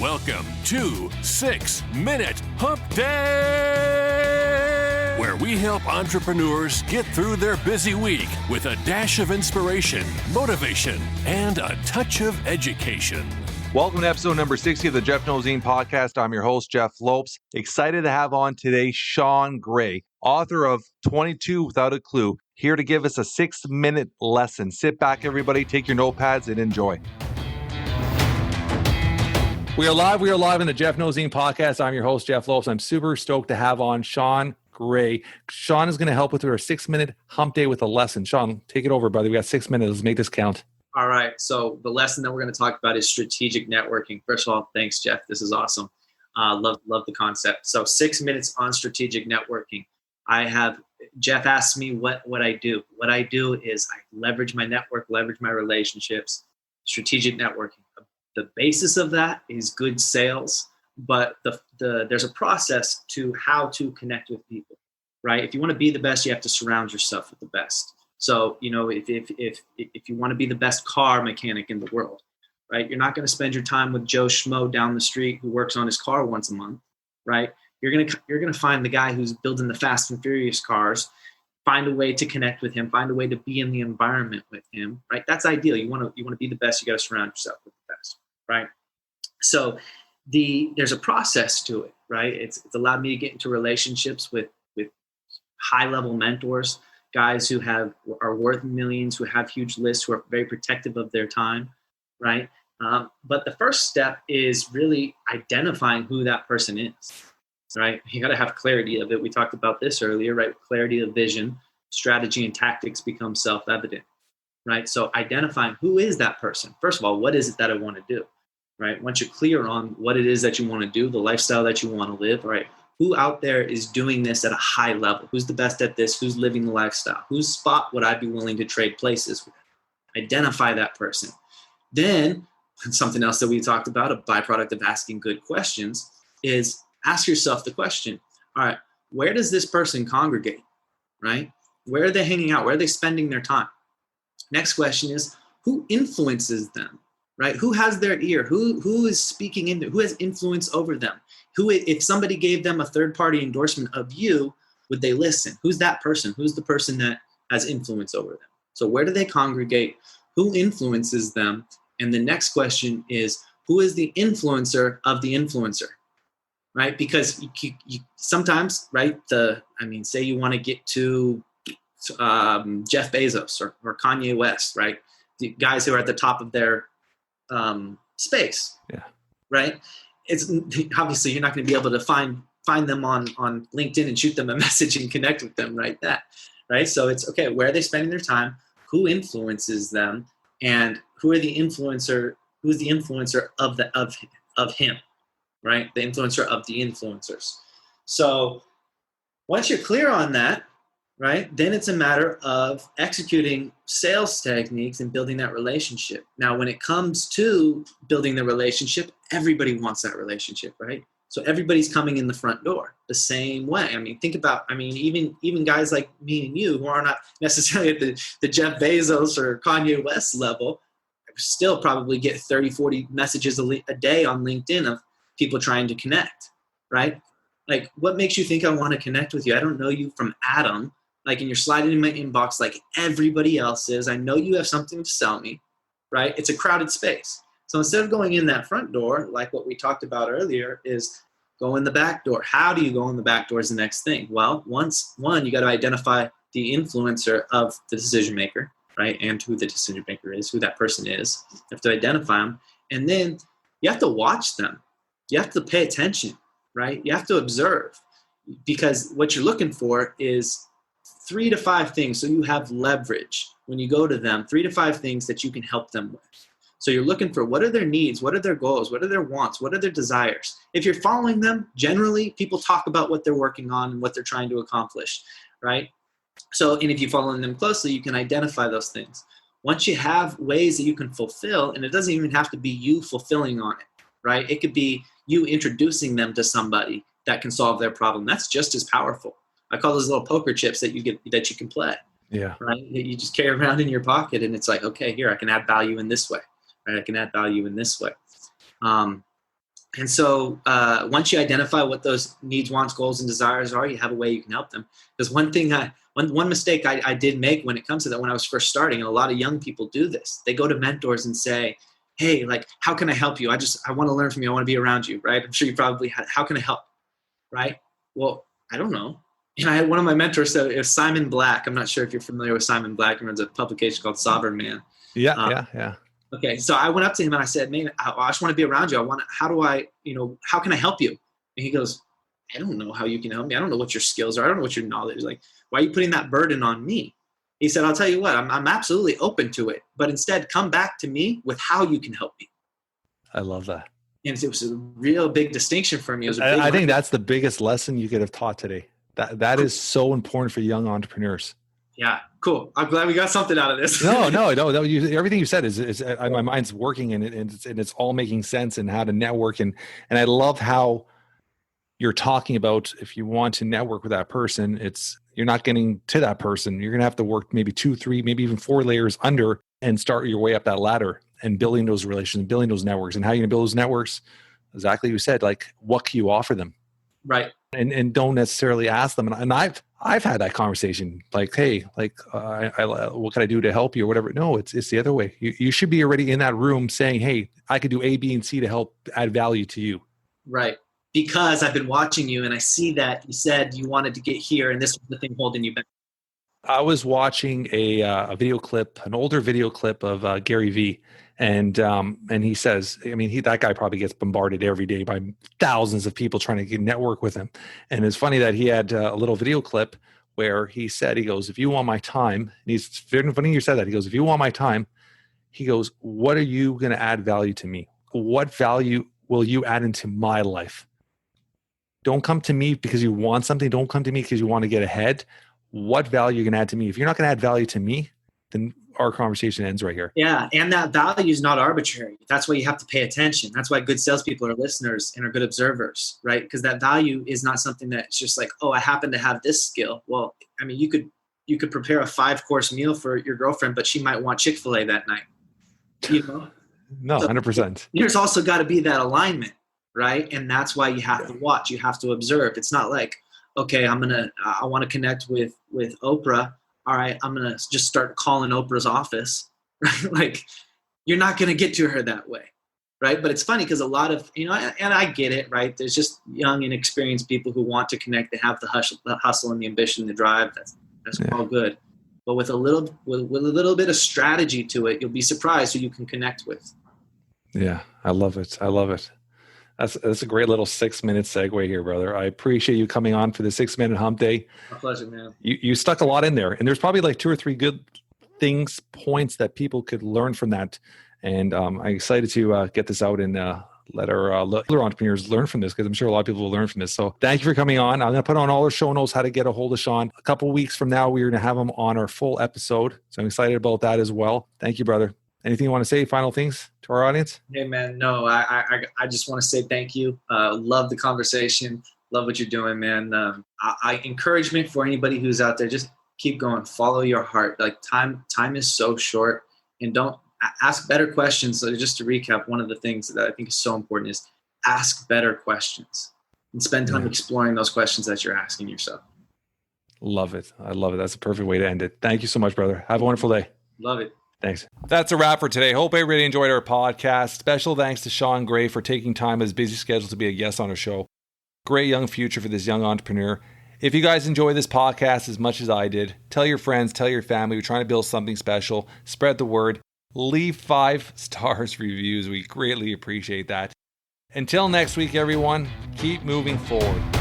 Welcome to 6 Minute Hump Day, where we help entrepreneurs get through their busy week with a dash of inspiration, motivation, and a touch of education. Welcome to episode number 60 of the Jeff Knows Zine podcast. I'm your host, Jeff Lopes. Excited to have on today Sean Gray, author of 22 Without a Clue, here to give us a 6-minute lesson. Sit back, everybody, take your notepads and enjoy. We are live in the Jeff Knows Zine podcast. I'm your host, Jeff Lopes. I'm super stoked to have on Sean Gray. Sean is going to help with our 6-minute hump day with a lesson. Sean, take it over, brother. We got 6 minutes. Let's make this count. All right. So the lesson that we're going to talk about is strategic networking. First of all, thanks, Jeff. This is awesome. Love the concept. So 6 minutes on strategic networking. Jeff asked me what I do. What I do is I leverage my network, leverage my relationships, strategic networking. The basis of that is good sales, but there's a process to how to connect with people, right? If you want to be the best, you have to surround yourself with the best. So, you know, if you want to be the best car mechanic in the world, right? You're not going to spend your time with Joe Schmo down the street who works on his car once a month, right? You're going to find the guy who's building the Fast and Furious cars, find a way to connect with him, find a way to be in the environment with him, right? That's ideal. You want to be the best, you got to surround yourself with the best, right? So there's a process to it, right? It's allowed me to get into relationships with high-level mentors, guys who are worth millions, who have huge lists, who are very protective of their time, right? But the first step is really identifying who that person is, right? You got to have clarity of it. We talked about this earlier, right? Clarity of vision, strategy, and tactics become self-evident, right? So identifying who is that person. First of all, what is it that I want to do, right? Once you're clear on what it is that you want to do, the lifestyle that you want to live, right? Who out there is doing this at a high level? Who's the best at this? Who's living the lifestyle? Whose spot would I be willing to trade places with? Identify that person. Then something else that we talked about, a byproduct of asking good questions, is ask yourself the question, all right, where does this person congregate, right? Where are they hanging out? Where are they spending their time? Next question is, who influences them, right? Who has their ear? Who is speaking in there? Who has influence over them? Who, if somebody gave them a third-party endorsement of you, would they listen? Who's that person? Who's the person that has influence over them? So where do they congregate? Who influences them? And the next question is, who is the influencer of the influencer, right? Because you sometimes, right, say you want to get to Jeff Bezos or Kanye West, right? The guys who are at the top of their space, yeah, right? It's obviously you're not going to be able to find them on LinkedIn and shoot them a message and connect with them right right? So it's okay, where are they spending their time? Who influences them? And who's the influencer of him, right? The influencer of the influencers. So once you're clear on that, right, then it's a matter of executing sales techniques and building that relationship. Now, when it comes to building the relationship, everybody wants that relationship, right? So everybody's coming in the front door the same way. I mean, think about, even guys like me and you who are not necessarily at the Jeff Bezos or Kanye West level, still probably get 30, 40 messages a day on LinkedIn of people trying to connect, right? Like, what makes you think I want to connect with you? I don't know you from Adam. Like, and you're sliding in my inbox like everybody else is. I know you have something to sell me, right? It's a crowded space. So instead of going in that front door, like what we talked about earlier, is go in the back door. How do you go in the back door is the next thing. Well, you got to identify the influencer of the decision maker, right? And who the decision maker is, who that person is. You have to identify them. And then you have to watch them. You have to pay attention, right? You have to observe, because what you're looking for is 3 to 5 things. So you have leverage when you go to them, 3 to 5 things that you can help them with. So you're looking for, what are their needs? What are their goals? What are their wants? What are their desires? If you're following them, generally people talk about what they're working on and what they're trying to accomplish, right? So, and if you're following them closely, you can identify those things. Once you have ways that you can fulfill, and it doesn't even have to be you fulfilling on it, right? It could be you introducing them to somebody that can solve their problem. That's just as powerful. I call those little poker chips that you can play. Yeah. Right. You just carry around in your pocket, and it's like, okay, here I can add value in this way. Right. I can add value in this way. And so once you identify what those needs, wants, goals, and desires are, you have a way you can help them. Because one mistake I did make when it comes to that when I was first starting, and a lot of young people do this, they go to mentors and say, hey, like, how can I help you? I want to learn from you. I want to be around you, right? I'm sure you probably had, how can I help, right? Well, I don't know. And I had one of my mentors, so it was Simon Black. I'm not sure if you're familiar with Simon Black. He runs a publication called Sovereign Man. Yeah. Okay, so I went up to him and I said, man, I just want to be around you. How can I help you? And he goes, I don't know how you can help me. I don't know what your skills are. I don't know what your knowledge is. Like, why are you putting that burden on me? He said, I'll tell you what, I'm absolutely open to it, but instead come back to me with how you can help me. I love that. And it was a real big distinction for me. I think that's the biggest lesson you could have taught today. That is so important for young entrepreneurs. Yeah, cool. I'm glad we got something out of this. No. Everything you said is my mind's working and it's all making sense and how to network. And I love how you're talking about if you want to network with that person, you're not getting to that person. You're going to have to work maybe 2, 3, maybe even 4 layers under and start your way up that ladder and building those relations, building those networks. And how you're going to build those networks, exactly what you said, like, what can you offer them? Right. And don't necessarily ask them. And I've had that conversation, like, hey, like, what can I do to help you or whatever? No, it's the other way. You should be already in that room saying, hey, I could do A, B, and C to help add value to you. Right. Because I've been watching you and I see that you said you wanted to get here and this was the thing holding you back. I was watching a video clip, an older video clip of Gary Vee. And he says, I mean, that guy probably gets bombarded every day by thousands of people trying to network with him. And it's funny that he had a little video clip where he goes, if you want my time, and he's very funny you said that. He goes, if you want my time, he goes, what are you going to add value to me? What value will you add into my life? Don't come to me because you want something. Don't come to me because you want to get ahead. What value are you going to add to me? If you're not going to add value to me, then our conversation ends right here. Yeah. And that value is not arbitrary. That's why you have to pay attention. That's why good salespeople are listeners and are good observers, right? Because that value is not something that's just like, oh, I happen to have this skill. Well, I mean, you could prepare a 5-course meal for your girlfriend, but she might want Chick-fil-A that night. You know? No, 100%. There's also got to be that alignment, right? And that's why you have to watch. You have to observe. It's not like, okay, I want to connect with Oprah. All right, I'm going to just start calling Oprah's office, right? Like, you're not going to get to her that way, right? But it's funny because a lot of, and I get it, right? There's just young, inexperienced people who want to connect. They have the hustle and the ambition, the drive. That's all good. But with a little bit of strategy to it, you'll be surprised who you can connect with. Yeah, I love it. That's a great little 6-minute segue here, brother. I appreciate you coming on for the 6-minute hump day. My pleasure, man. You stuck a lot in there, and there's probably like 2 or 3 good points that people could learn from that. And I'm excited to get this out and let our other entrepreneurs learn from this, because I'm sure a lot of people will learn from this. So thank you for coming on. I'm going to put on all our show notes how to get a hold of Sean. A couple of weeks from now, we're going to have him on our full episode. So I'm excited about that as well. Thank you, brother. Anything you want to say? Final things to our audience? Hey, man. No, I just want to say thank you. Love the conversation. Love what you're doing, man. Encouragement for anybody who's out there. Just keep going. Follow your heart. Like time is so short, and don't ask better questions. So just to recap, one of the things that I think is so important is ask better questions and spend time exploring those questions that you're asking yourself. Love it. I love it. That's a perfect way to end it. Thank you so much, brother. Have a wonderful day. Love it. Thanks. That's a wrap for today. Hope everybody enjoyed our podcast. Special thanks to Sean Gray for taking time out of his busy schedule to be a guest on our show. Great young future for this young entrepreneur. If you guys enjoy this podcast as much as I did, tell your friends, tell your family. We're trying to build something special. Spread the word. Leave 5 stars reviews. We greatly appreciate that. Until next week, everyone, keep moving forward.